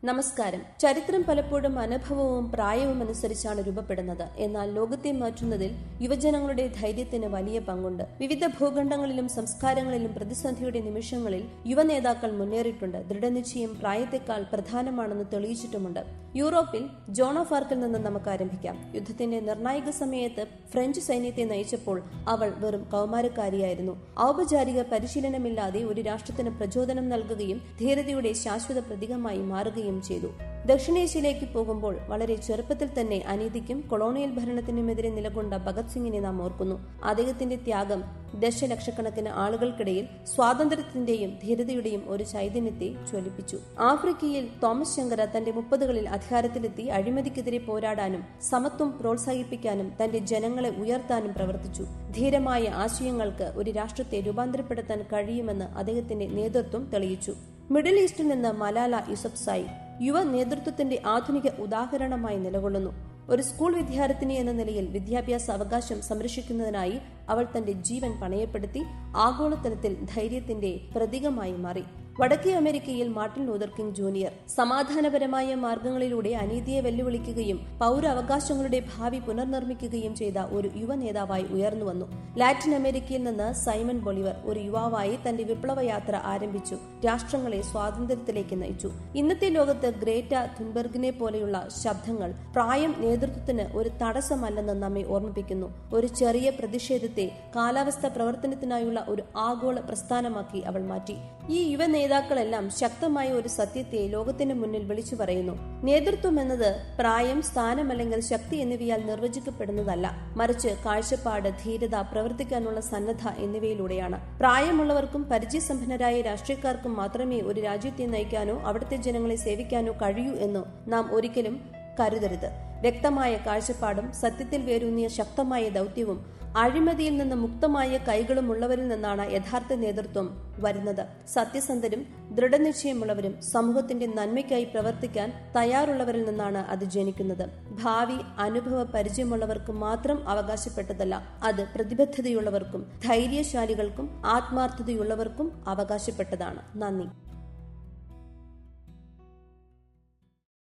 നമസ്കാരം. ചരിത്രം പലപ്പോഴും അനുഭവവും പ്രായവും അനുസരിച്ചാണ് രൂപപ്പെടുന്നത്. എന്നാൽ ലോകത്തെ മാറ്റുന്നതിൽ യുവജനങ്ങളുടെ ധൈര്യത്തിന് വലിയ പങ്കുണ്ട്. വിവിധ ഭൂഖണ്ഡങ്ങളിലും സംസ്കാരങ്ങളിലും പ്രതിസന്ധിയുടെ നിമിഷങ്ങളിൽ യുവനേതാക്കൾ മുന്നേറിയിട്ടുണ്ട്. ദൃഢനിശ്ചയം പ്രായത്തെക്കാൾ പ്രധാനമാണെന്ന് തെളിയിച്ചിട്ടുമുണ്ട്. യൂറോപ്പിൽ ജോൺ ഓഫ് ആർക്കിൽ നിന്ന് നമുക്ക് ആരംഭിക്കാം. യുദ്ധത്തിന്റെ നിർണായക സമയത്ത് ഫ്രഞ്ച് സൈന്യത്തെ നയിച്ചപ്പോൾ അവൾ വെറും കൗമാരക്കാരിയായിരുന്നു. ഔപചാരിക പരിശീലനമില്ലാതെ ഒരു രാഷ്ട്രത്തിന് പ്രചോദനം നൽകുകയും ധീരതയുടെ ശാശ്വത പ്രതീകമായി മാറുകയും ചെയ്തു. ദക്ഷിണേഷ്യയിലേക്ക് പോകുമ്പോൾ വളരെ ചെറുപ്പത്തിൽ തന്നെ അനീതിക്കും കൊളോണിയൽ ഭരണത്തിനുമെതിരെ നിലകൊണ്ട ഭഗത് സിംഗിനെ നാം ഓർക്കുന്നു. അദ്ദേഹത്തിന്റെ ത്യാഗം ദശലക്ഷക്കണക്കിന് ആളുകൾക്കിടയിൽ സ്വാതന്ത്ര്യത്തിന്റെയും ധീരതയുടെയും ഒരു ചൈതന്യത്തെ ജ്വലിപ്പിച്ചു. ആഫ്രിക്കയിൽ തോമസ് ശങ്കര തന്റെ 30കളിൽ അധികാരത്തിലെത്തി അഴിമതിക്കെതിരെ പോരാടാനും സമത്വം പ്രോത്സാഹിപ്പിക്കാനും തന്റെ ജനങ്ങളെ ഉയർത്താനും പ്രവർത്തിച്ചു. ധീരമായ ആശയങ്ങൾക്ക് ഒരു രാഷ്ട്രത്തെ രൂപാന്തരപ്പെടുത്താൻ കഴിയുമെന്ന് അദ്ദേഹത്തിന്റെ നേതൃത്വം തെളിയിച്ചു. മിഡിൽ ഈസ്റ്റിൽ നിന്ന് മലാല യൂസഫ്സായി യുവ നേതൃത്വത്തിന്റെ ആധുനിക ഉദാഹരണമായി നിലകൊള്ളുന്നു. ഒരു സ്കൂൾ വിദ്യാർത്ഥിനി എന്ന നിലയിൽ വിദ്യാഭ്യാസ അവകാശം സംരക്ഷിക്കുന്നതിനായി അവൾ തന്റെ ജീവൻ പണയപ്പെടുത്തി ആഗോളതലത്തിൽ ധൈര്യത്തിന്റെ പ്രതീകമായി മാറി. വടക്കേ അമേരിക്കയിൽ മാർട്ടിൻ ലൂതർ കിങ് ജൂനിയർ സമാധാനപരമായ മാർഗങ്ങളിലൂടെ അനീതിയെ വെല്ലുവിളിക്കുകയും പൗരാവകാശങ്ങളുടെ ഭാവി പുനർനിർമ്മിക്കുകയും ചെയ്ത ഒരു യുവ നേതാവായി ഉയർന്നുവന്നു. ലാറ്റിൻ അമേരിക്കയിൽ നിന്ന് സൈമൺ ബൊളിവർ ഒരു യുവാവായി തന്റെ വിപ്ലവയാത്ര ആരംഭിച്ചു. രാഷ്ട്രങ്ങളെ സ്വാതന്ത്ര്യത്തിലേക്ക് നയിച്ചു. ഇന്നത്തെ ലോകത്ത് ഗ്രേറ്റ തുൻബെർഗിനെ പോലെയുള്ള ശബ്ദങ്ങൾ പ്രായം നേതൃത്വത്തിന് ഒരു തടസ്സമല്ലെന്ന് നമ്മെ ഓർമ്മിപ്പിക്കുന്നു. ഒരു ചെറിയ പ്രതിഷേധത്തെ കാലാവസ്ഥാ പ്രവർത്തനത്തിനായുള്ള ഒരു ആഗോള പ്രസ്ഥാനമാക്കി അവൾ മാറ്റി. ഈ യുവ നേതാക്കളെല്ലാം ശക്തമായ ഒരു സത്യത്തെ ലോകത്തിന് മുന്നിൽ വിളിച്ചു പറയുന്നു. നേതൃത്വം എന്നത് പ്രായം, സ്ഥാനം അല്ലെങ്കിൽ ശക്തി എന്നിവയാൽ നിർവചിക്കപ്പെടുന്നതല്ല. മറിച്ച് കാഴ്ചപ്പാട്, ധീരത, പ്രവർത്തിക്കാനുള്ള സന്നദ്ധ എന്നിവയിലൂടെയാണ്. പ്രായമുള്ളവർക്കും പരിചയസമ്പന്നരായ രാഷ്ട്രീയക്കാർക്കും മാത്രമേ ഒരു രാജ്യത്തെ നയിക്കാനോ അവിടുത്തെ ജനങ്ങളെ സേവിക്കാനോ കഴിയൂ എന്ന് നാം ഒരിക്കലും കരുതരുത്. വ്യക്തമായ കാഴ്ചപ്പാടും സത്യത്തിൽ വേരൂന്നിയ ശക്തമായ ദൗത്യവും അഴിമതിയിൽ നിന്ന് മുക്തമായ കൈകളും ഉള്ളവരിൽ നിന്നാണ് യഥാർത്ഥ നേതൃത്വം വരുന്നത്. സത്യസന്ധരും ദൃഢനിശ്ചയമുള്ളവരും സമൂഹത്തിന്റെ നന്മയ്ക്കായി പ്രവർത്തിക്കാൻ തയ്യാറുള്ളവരിൽ നിന്നാണ് അത് ജനിക്കുന്നത്. ഭാവി അനുഭവ പരിചയമുള്ളവർക്ക് മാത്രം അവകാശപ്പെട്ടതല്ല, അത് പ്രതിബദ്ധതയുള്ളവർക്കും ധൈര്യശാലികൾക്കും ആത്മാർത്ഥതയുള്ളവർക്കും അവകാശപ്പെട്ടതാണ്. നന്ദി.